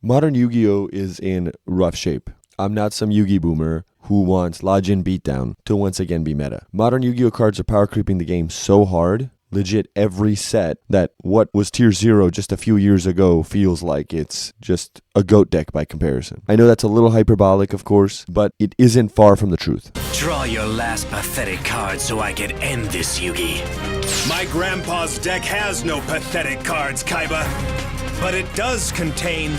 Modern Yu-Gi-Oh! Is in rough shape. I'm not some Yu-Gi boomer who wants Lajin Beatdown to once again be meta. Modern Yu-Gi-Oh! Cards are power creeping the game so hard, legit every set, that what was tier 0 just a few years ago feels like it's just a GOAT deck by comparison. I know that's a little hyperbolic, of course, but it isn't far from the truth. Draw your last pathetic card so I can end this, Yugi. My grandpa's deck has no pathetic cards, Kaiba, but it does contain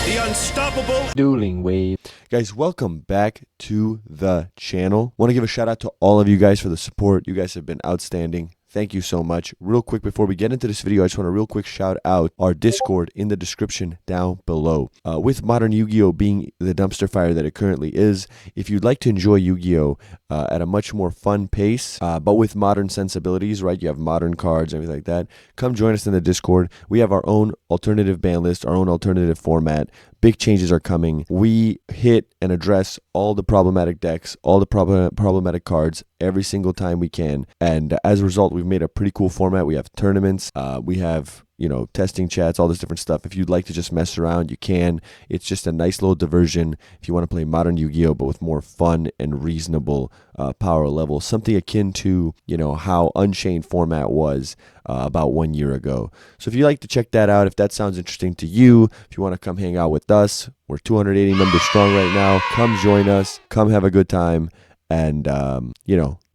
the unstoppable Dueling Wave. Guys, welcome back to the channel. Want to give a shout out to all of you guys for the support. You guys have been outstanding. Thank you so much. Real quick, before we get into this video, I just want to real quick shout out our Discord in the description down below. With Modern Yu-Gi-Oh! Being the dumpster fire that it currently is, if you'd like to enjoy Yu-Gi-Oh! At a much more fun pace, but with modern sensibilities, right? You have modern cards, everything like that. Come join us in the Discord. We have our own alternative ban list, our own alternative format. Big changes are coming. We hit and address all the problematic decks, all the problematic cards every single time we can. And as a result, we've made a pretty cool format. We have tournaments. We have, testing chats, all this different stuff. If you'd like to just mess around, you can. It's just a nice little diversion if you want to play modern Yu-Gi-Oh! But with more fun and reasonable power level. Something akin to, how Unchained format was about 1 year ago. So if you'd like to check that out, if that sounds interesting to you, if you want to come hang out with us, we're 280 members strong right now. Come join us. Come have a good time. And,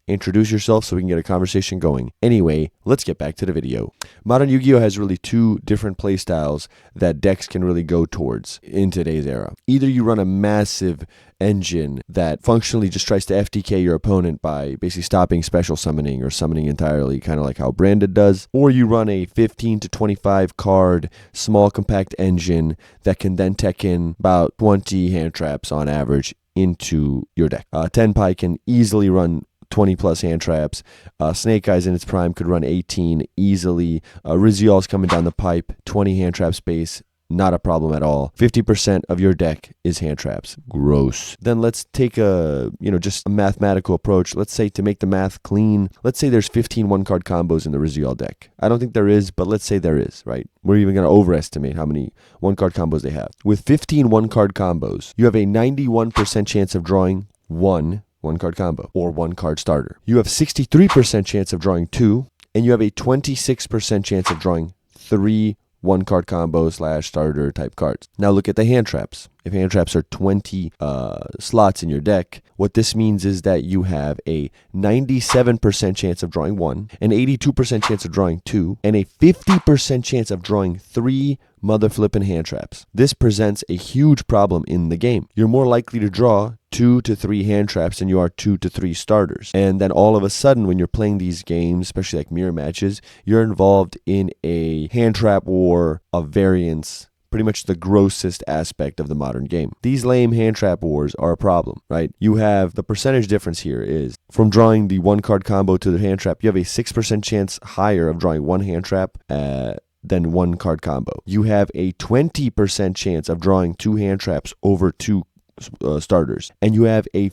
introduce yourself so we can get a conversation going. Anyway, let's get back to the video. Modern Yu-Gi-Oh! Has really two different play styles that decks can really go towards in today's era. Either you run a massive engine that functionally just tries to FTK your opponent by basically stopping special summoning or summoning entirely, kind of like how Branded does, or you run a 15 to 25 card small compact engine that can then tech in about 20 hand traps on average into your deck. Tenpai can easily run 20 plus hand traps. Snake Eyes in its prime could run 18 easily. Rizzial's coming down the pipe, 20 hand trap space, not a problem at all. 50% of your deck is hand traps. Gross. Then let's take just a mathematical approach. Let's say, to make the math clean, let's say there's 15 one-card combos in the Rizzial deck. I don't think there is, but let's say there is, right? We're even going to overestimate how many one-card combos they have. With 15 one-card combos, you have a 91% chance of drawing one-card combo or one-card starter. You have 63% chance of drawing 2, and you have a 26% chance of drawing 3 one-card combo / starter type cards. Now look at the hand traps. If hand traps are 20 slots in your deck, what this means is that you have a 97% chance of drawing 1, an 82% chance of drawing 2, and a 50% chance of drawing 3 mother flippin' hand traps. This presents a huge problem in the game. You're more likely to draw 2 to 3 hand traps than you are 2 to 3 starters. And then all of a sudden, when you're playing these games, especially like mirror matches, you're involved in a hand trap war of variance, pretty much the grossest aspect of the modern game. These lame hand trap wars are a problem, right? You have the percentage difference here is from drawing the one-card combo to the hand trap, you have a 6% chance higher of drawing one hand trap than one card combo. You have a 20% chance of drawing 2 hand traps over 2 starters, and you have a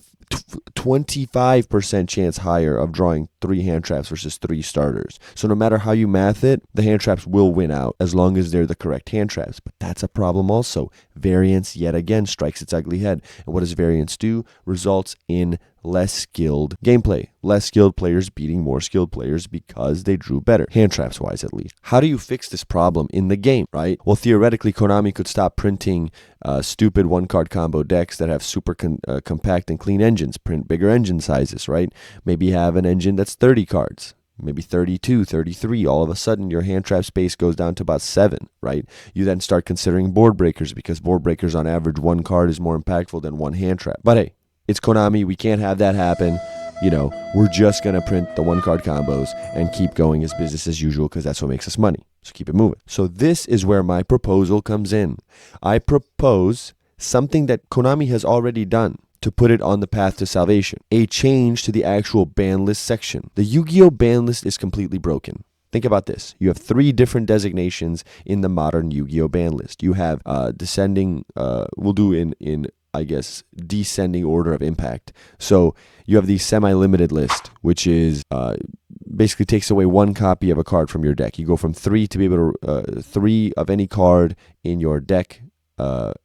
25% chance higher of drawing 3 hand traps versus 3 starters. So no matter how you math it, the hand traps will win out as long as they're the correct hand traps. But that's a problem also. Variance yet again strikes its ugly head. And what does variance do? Results in less skilled gameplay. Less skilled players beating more skilled players because they drew better, hand traps wise at least. How do you fix this problem in the game, right? Well, theoretically, Konami could stop printing stupid one-card combo decks that have super compact and clean engines, print bigger engine sizes, right? Maybe have an engine that's 30 cards, maybe 32, 33. All of a sudden, your hand trap space goes down to about 7, right? You then start considering board breakers because board breakers on average, 1 card is more impactful than 1 hand trap. But hey, it's Konami. We can't have that happen. We're just going to print the one-card combos and keep going as business as usual because that's what makes us money. So keep it moving. So this is where my proposal comes in. I propose something that Konami has already done to put it on the path to salvation. A change to the actual ban list section. The Yu-Gi-Oh! Ban list is completely broken. Think about this. You have 3 different designations in the modern Yu-Gi-Oh! Ban list. You have descending, we'll do in I guess, descending order of impact. So you have the semi-limited list, which is basically takes away one copy of a card from your deck. You go from 3 to be able to 3 of any card in your deck,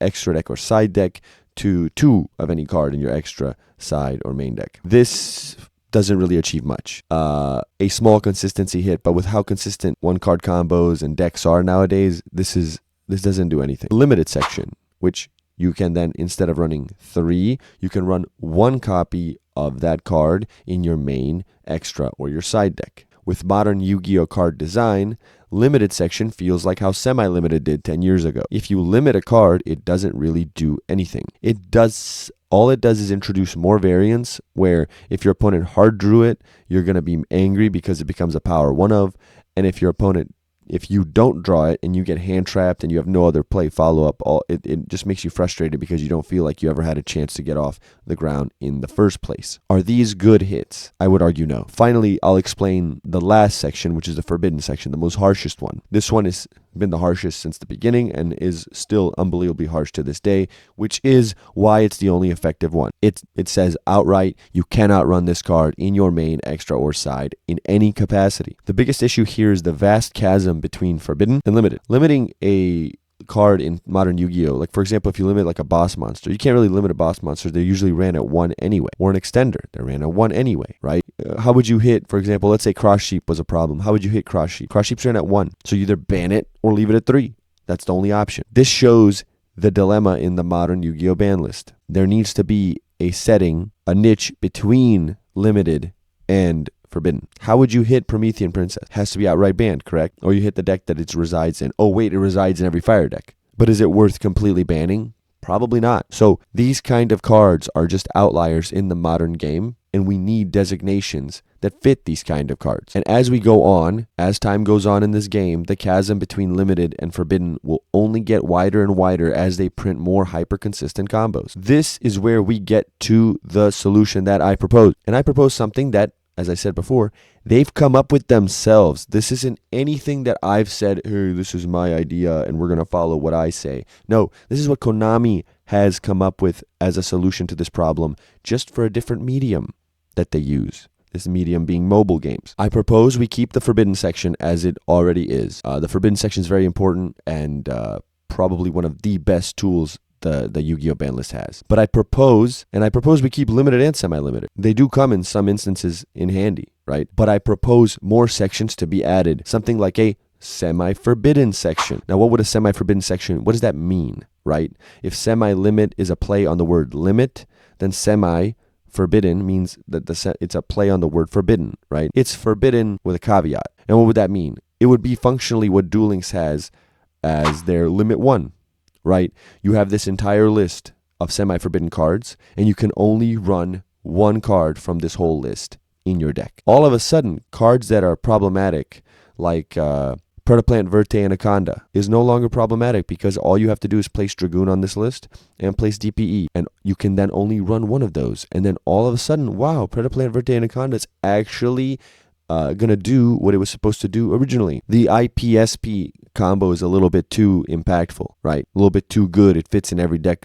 extra deck or side deck, to 2 of any card in your extra side or main deck. This doesn't really achieve much. A small consistency hit, but with how consistent one card combos and decks are nowadays, this doesn't do anything. Limited section, which you can then, instead of running 3, you can run 1 copy of that card in your main, extra, or your side deck. With modern Yu-Gi-Oh card design, limited section feels like how semi-limited did 10 years ago. If you limit a card, it doesn't really do anything. All it does is introduce more variants, where if your opponent hard drew it, you're going to be angry because it becomes a power 1 of, and if you don't draw it and you get hand trapped and you have no other play follow-up, it just makes you frustrated because you don't feel like you ever had a chance to get off the ground in the first place. Are these good hits? I would argue no. Finally, I'll explain the last section, which is the forbidden section, the most harshest one. This one has been the harshest since the beginning and is still unbelievably harsh to this day, which is why it's the only effective one. It says outright, you cannot run this card in your main, extra, or side in any capacity. The biggest issue here is the vast chasm between forbidden and limited. Limiting a card in modern Yu-Gi-Oh, like for example, if you limit like a boss monster, you can't really limit a boss monster. They're usually ran at 1 anyway, or an extender, they're ran at 1 anyway, right? How would you hit, for example, let's say Cross Sheep was a problem. How would you hit Cross Sheep? Cross Sheep's ran at 1, so you either ban it or leave it at 3. That's the only option. This shows the dilemma in the modern Yu-Gi-Oh ban list. There needs to be a setting, a niche between limited and forbidden. How would you hit Promethean Princess? Has to be outright banned, correct? Or you hit the deck that it resides in. Oh wait, it resides in every fire deck. But is it worth completely banning? Probably not. So these kind of cards are just outliers in the modern game, and we need designations that fit these kind of cards. And as we go on, as time goes on in this game, the chasm between limited and forbidden will only get wider and wider as they print more hyper-consistent combos. This is where we get to the solution that I propose. And I propose something that, as I said before, they've come up with themselves. This isn't anything that I've said, hey, this is my idea and we're going to follow what I say. No, this is what Konami has come up with as a solution to this problem, just for a different medium that they use. This medium being mobile games. I propose we keep the forbidden section as it already is. The forbidden section is very important and probably one of the best tools the Yu-Gi-Oh ban list has. But I propose we keep limited and semi-limited. They do come in some instances in handy, right? But I propose more sections to be added, something like a semi-forbidden section. Now, what would a semi-forbidden section, what does that mean, right? If semi-limit is a play on the word limit, then semi-forbidden means that it's a play on the word forbidden, right? It's forbidden with a caveat. And what would that mean? It would be functionally what Duel Links has as their limit 1. Right? You have this entire list of semi-forbidden cards, and you can only run 1 card from this whole list in your deck. All of a sudden, cards that are problematic, like Predaplant, Verte, Anaconda, is no longer problematic because all you have to do is place Dragoon on this list and place DPE, and you can then only run 1 of those. And then all of a sudden, wow, Predaplant, Verte, Anaconda is actually going to do what it was supposed to do originally. The IPSP combo is a little bit too impactful, right? A little bit too good. It fits in every deck,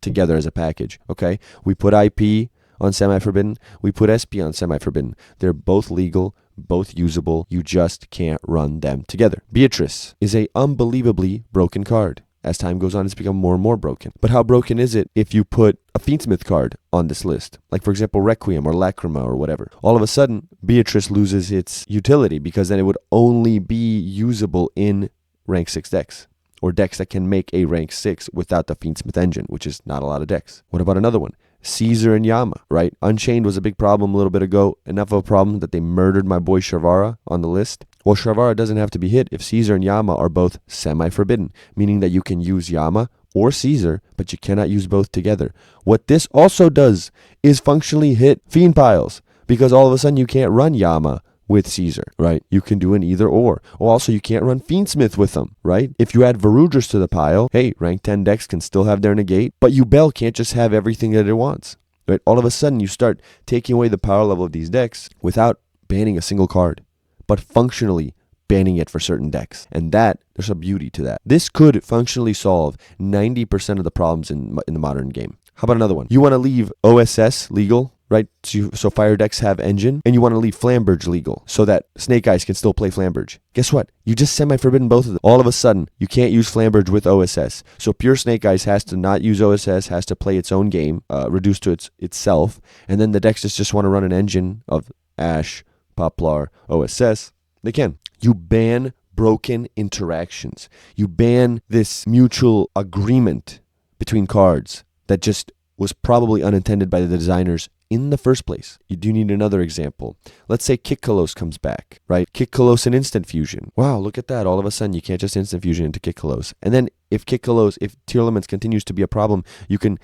together as a package, okay? We put IP on semi-forbidden. We put SP on semi-forbidden. They're both legal, both usable. You just can't run them together. Beatrice is a unbelievably broken card. As time goes on, it's become more and more broken. But how broken is it if you put a Fiendsmith card on this list? Like, for example, Requiem or Lacrima or whatever. All of a sudden, Beatrice loses its utility because then it would only be usable in rank 6 decks, or decks that can make a rank 6 without the Fiendsmith engine, which is not a lot of decks. What about another one? Caesar and Yama, right? Unchained was a big problem a little bit ago. Enough of a problem that they murdered my boy Sharvara on the list. Well, Sharvara doesn't have to be hit if Caesar and Yama are both semi-forbidden, meaning that you can use Yama or Caesar, but you cannot use both together. What this also does is functionally hit Fiend piles, because all of a sudden you can't run Yama with Caesar, right? You can do an either or. Also, you can't run Fiendsmith with them, right? If you add Varudras to the pile, hey, rank 10 decks can still have their negate, but Yubel can't just have everything that it wants, right? All of a sudden, you start taking away the power level of these decks without banning a single card, but functionally banning it for certain decks. And there's a beauty to that. This could functionally solve 90% of the problems in the modern game. How about another one? You want to leave OSS legal, right? So fire decks have engine, and you want to leave Flamberge legal so that Snake Eyes can still play Flamberge. Guess what? You just semi-forbidden both of them. All of a sudden, you can't use Flamberge with OSS. So pure Snake Eyes has to not use OSS, has to play its own game, reduced to itself, and then the decks just want to run an engine of Ash, Poplar, OSS. They can. You ban broken interactions. You ban this mutual agreement between cards that just was probably unintended by the designers in the first place. You do need another example. Let's say Kick Kalos comes back, right? Kick Kalos and Instant Fusion. Wow, look at that. All of a sudden, you can't just Instant Fusion into Kick Kalos. And then if Tier Limits continues to be a problem, you can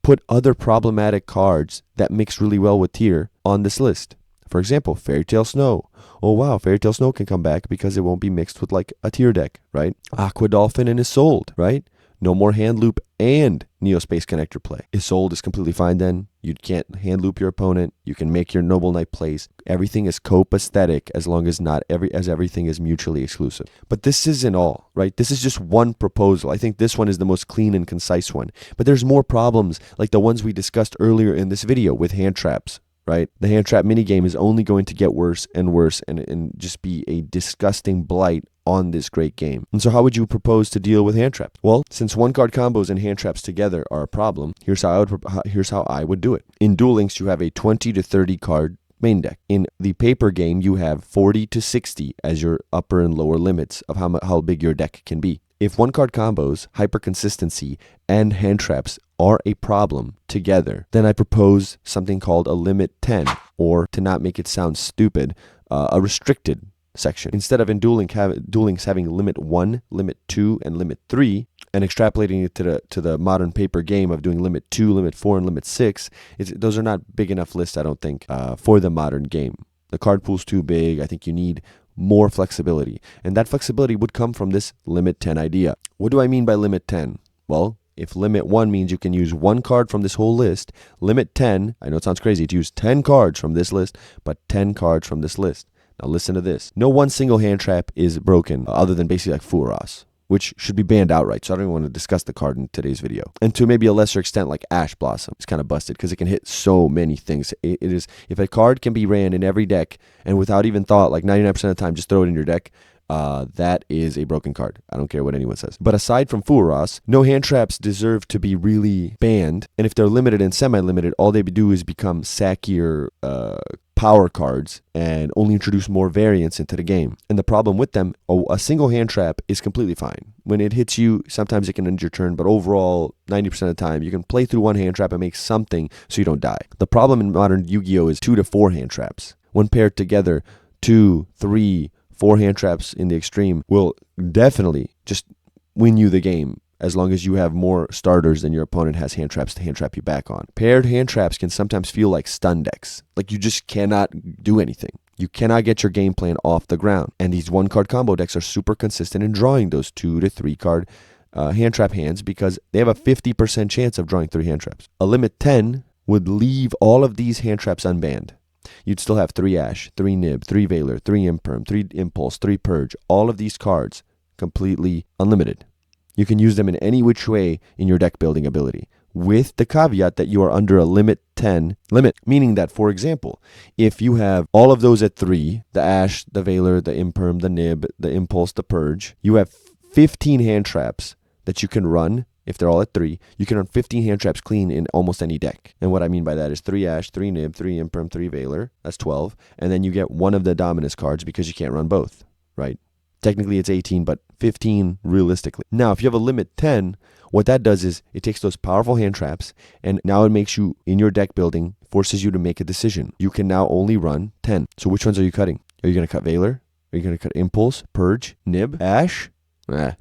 put other problematic cards that mix really well with Tier on this list. For example, Fairy Tail Snow. Oh wow, Fairy Tail Snow can come back because it won't be mixed with like a Tier deck, right? Aqua Dolphin and Isolde, right? No more hand loop and Neo Space Connector play. Isolde is completely fine then. You can't hand loop your opponent. You can make your Noble Knight plays. Everything is copacetic as long as everything is mutually exclusive. But this isn't all, right? This is just one proposal. I think this one is the most clean and concise one. But there's more problems like the ones we discussed earlier in this video with hand traps. Right? The hand trap minigame is only going to get worse and worse and just be a disgusting blight on this great game. And so how would you propose to deal with hand traps? Well, since one card combos and hand traps together are a problem, here's how I would do it. In Duel Links, you have a 20 to 30 card main deck. In the paper game, you have 40 to 60 as your upper and lower limits of how big your deck can be. If one card combos, hyper consistency, and hand traps are a problem together, then I propose something called a limit 10, or to not make it sound stupid, a restricted section. Instead of in Duel Links having limit 1, limit 2, and limit 3, and extrapolating it to the modern paper game of doing limit 2, limit 4, and limit 6, those are not big enough lists, I don't think, for the modern game. The card pool's too big. I think you need more flexibility. And that flexibility would come from this limit 10 idea. What do I mean by limit 10? Well, if limit 1 means you can use one card from this whole list, limit 10, I know it sounds crazy to use 10 cards from this list, but 10 cards from this list. Now listen to this. No one single hand trap is broken other than basically like Furas, which should be banned outright. So I don't even want to discuss the card in today's video. And to maybe a lesser extent, like Ash Blossom, it's kind of busted because it can hit so many things. It is, if a card can be ran in every deck and without even thought, like 99% of the time, just throw it in your deck, that is a broken card. I don't care what anyone says. But aside from Furas, no hand traps deserve to be really banned. And if they're limited and semi-limited, all they do is become sackier power cards and only introduce more variance into the game. And the problem with them, a single hand trap is completely fine. When it hits you, sometimes it can end your turn, but overall, 90% of the time, you can play through one hand trap and make something so you don't die. The problem in modern Yu-Gi-Oh! Is 2 to 4 hand traps. When paired together, 2, 3, 4 hand traps in the extreme will definitely just win you the game as long as you have more starters than your opponent has hand traps to hand trap you back on. Paired hand traps can sometimes feel like stun decks. Like you just cannot do anything. You cannot get your game plan off the ground. And these one card combo decks are super consistent in drawing those 2 to 3 card hand trap hands because they have a 50% chance of drawing 3 hand traps. A limit 10 would leave all of these hand traps unbanned. You'd still have 3 Ash, 3 Nib, 3 Valor, 3 Imperm, 3 Impulse, 3 Purge. All of these cards completely unlimited. You can use them in any which way in your deck building ability, with the caveat that you are under a limit 10 limit, meaning that, for example, if you have all of those at 3, the Ash, the Valor, the Imperm, the Nib, the Impulse, the Purge, you have 15 hand traps that you can run. If they're all at 3, you can run 15 hand traps clean in almost any deck. And what I mean by that is 3 Ash, 3 Nib, 3 Imperm, 3 Valor. That's 12. And then you get one of the Dominus cards because you can't run both, right? Technically it's 18, but 15 realistically. Now, if you have a limit 10, what that does is it takes those powerful hand traps and now it makes you, in your deck building, forces you to make a decision. You can now only run 10. So which ones are you cutting? Are you going to cut Valor? Are you going to cut Impulse, Purge, Nib, Ash?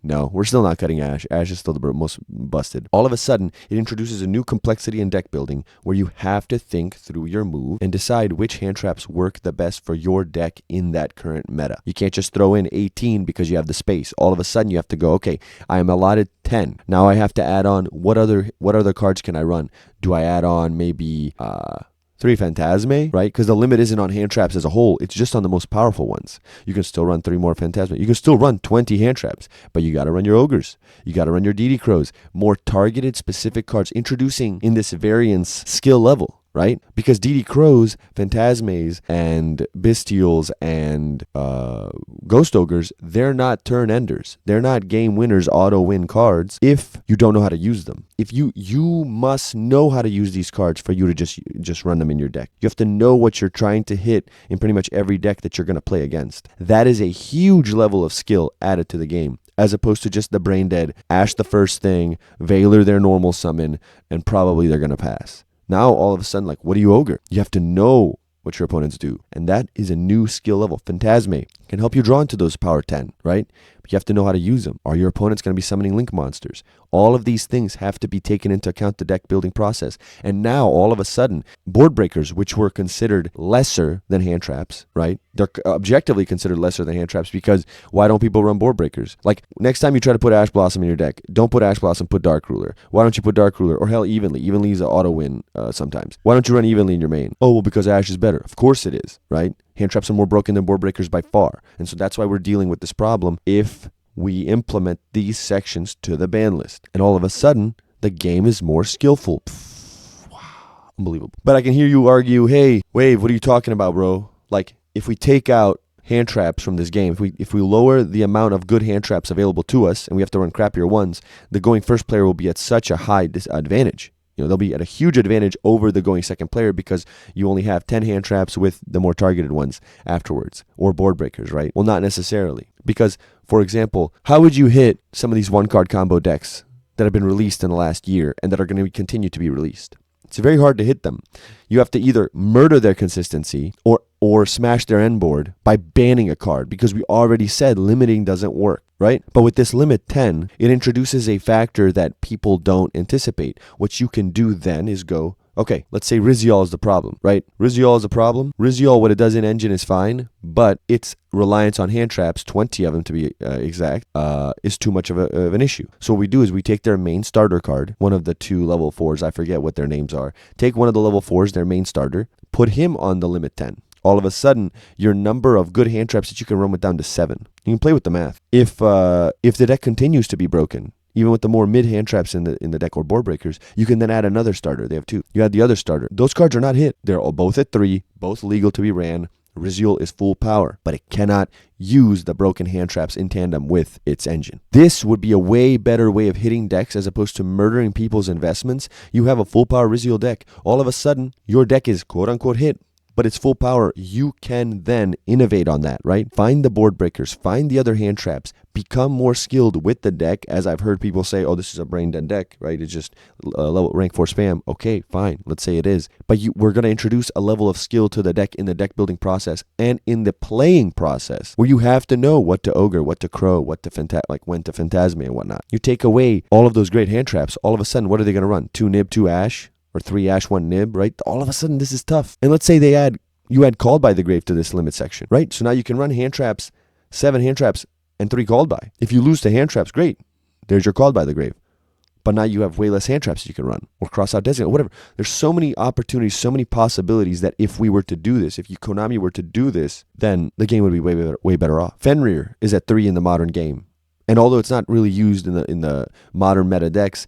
No, we're still not cutting Ash. Ash is still the most busted. All of a sudden, it introduces a new complexity in deck building where you have to think through your move and decide which hand traps work the best for your deck in that current meta. You can't just throw in 18 because you have the space. All of a sudden, you have to go, okay, I am allotted 10. Now I have to add on what other cards can I run? Do I add on maybe 3 Phantasme, right? Because the limit isn't on hand traps as a whole. It's just on the most powerful ones. You can still run 3 more Phantasme. You can still run 20 hand traps, but you got to run your Ogres. You got to run your DD Crows. More targeted, specific cards, introducing in this variance skill level. right? Because DD Crows, Phantasmes, and Bestials, and Ghost Ogres, they're not turn enders. They're not game winners, auto win cards if you don't know how to use them. If you must know how to use these cards for you to just run them in your deck. You have to know what you're trying to hit in pretty much every deck that you're going to play against. That is a huge level of skill added to the game, as opposed to just the brain dead, Ash the first thing, Valor their normal summon, and probably they're going to pass. Now, all of a sudden, like, what do you ogre? You have to know what your opponents do. And that is a new skill level. Phantasme can help you draw into those power 10, right? But you have to know how to use them. Are your opponents going to be summoning link monsters? All of these things have to be taken into account the deck building process. And now, all of a sudden, board breakers, which were considered lesser than hand traps, right? They're objectively considered lesser than hand traps because why don't people run board breakers? Like, next time you try to put Ash Blossom in your deck, don't put Ash Blossom, put Dark Ruler. Why don't you put Dark Ruler? Or hell, Evenly. Evenly is an auto win sometimes. Why don't you run Evenly in your main? Oh, well, because Ash is better. Of course it is, right? Hand traps are more broken than board breakers by far. And so that's why we're dealing with this problem if we implement these sections to the ban list. And all of a sudden, the game is more skillful. Wow, unbelievable. But I can hear you argue, hey, Wave, what are you talking about, bro? Like, if we take out hand traps from this game, if we lower the amount of good hand traps available to us and we have to run crappier ones, the going first player will be at such a high disadvantage. You know, they'll be at a huge advantage over the going second player because you only have 10 hand traps with the more targeted ones afterwards, or board breakers, right? Well, not necessarily. Because, for example, how would you hit some of these one-card combo decks that have been released in the last year and that are going to continue to be released? It's very hard to hit them. You have to either murder their consistency or smash their end board by banning a card, because we already said limiting doesn't work, right? But with this limit 10, it introduces a factor that people don't anticipate. What you can do then is go, okay, let's say Riziol is the problem, right? Riziol is a problem. Riziol, what it does in engine is fine, but its reliance on hand traps, 20 of them to be exact, is too much of an issue. So what we do is we take their main starter card, one of the two level 4s, I forget what their names are. Take one of the level 4s, their main starter, put him on the limit 10. All of a sudden, your number of good hand traps that you can run with down to 7. You can play with the math. If the deck continues to be broken, even with the more mid hand traps in the deck or board breakers, you can then add another starter. They have 2. You add the other starter. Those cards are not hit. They're both at 3, both legal to be ran. Riziol is full power, but it cannot use the broken hand traps in tandem with its engine. This would be a way better way of hitting decks as opposed to murdering people's investments. You have a full power Riziol deck. All of a sudden, your deck is quote unquote hit, but it's full power. You can then innovate on that, right? Find the board breakers, find the other hand traps, become more skilled with the deck. As I've heard people say, oh, this is a brain dead deck, right? It's just level rank 4 spam. Okay, fine. Let's say it is. But we're going to introduce a level of skill to the deck in the deck building process and in the playing process where you have to know what to ogre, what to crow, what to when to phantasme and whatnot. You take away all of those great hand traps. All of a sudden, what are they going to run? 2 nib, 2 ash? Or 3 ash, 1 nib, right? All of a sudden, this is tough. And let's say you add Called by the Grave to this limit section, right? So now you can run hand traps, 7 hand traps, and 3 Called by. If you lose to hand traps, great. There's your Called by the Grave. But now you have way less hand traps you can run, or cross out designate, whatever. There's so many opportunities, so many possibilities that if we were to do this, if Konami were to do this, then the game would be way better off. Fenrir is at 3 in the modern game. And although it's not really used in the modern meta decks,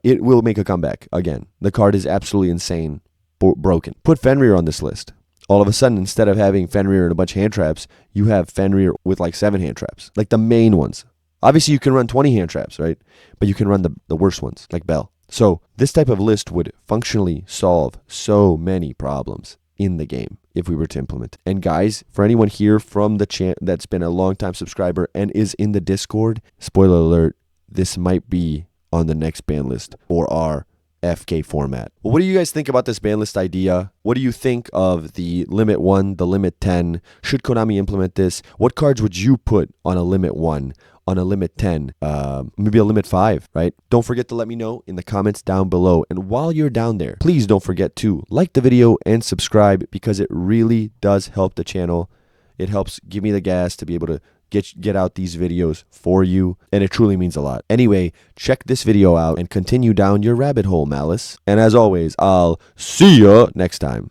it will make a comeback again. The card is absolutely insane, broken. Put Fenrir on this list. All of a sudden, instead of having Fenrir and a bunch of hand traps, you have Fenrir with like 7 hand traps, like the main ones. Obviously, you can run 20 hand traps, right? But you can run the worst ones, like Bell. So this type of list would functionally solve so many problems in the game if we were to implement. And guys, for anyone here from the chat that's been a long-time subscriber and is in the Discord, spoiler alert, this might be on the next ban list for our FK format. Well, what do you guys think about this ban list idea? What do you think of the limit 1, the limit 10? Should Konami implement this? What cards would you put on a limit 1, on a limit 10, maybe a limit 5, right? Don't forget to let me know in the comments down below. And while you're down there, please don't forget to like the video and subscribe, because it really does help the channel. It helps give me the gas to be able to get out these videos for you, and it truly means a lot. Anyway, check this video out and continue down your rabbit hole, Malice. And as always, I'll see ya next time.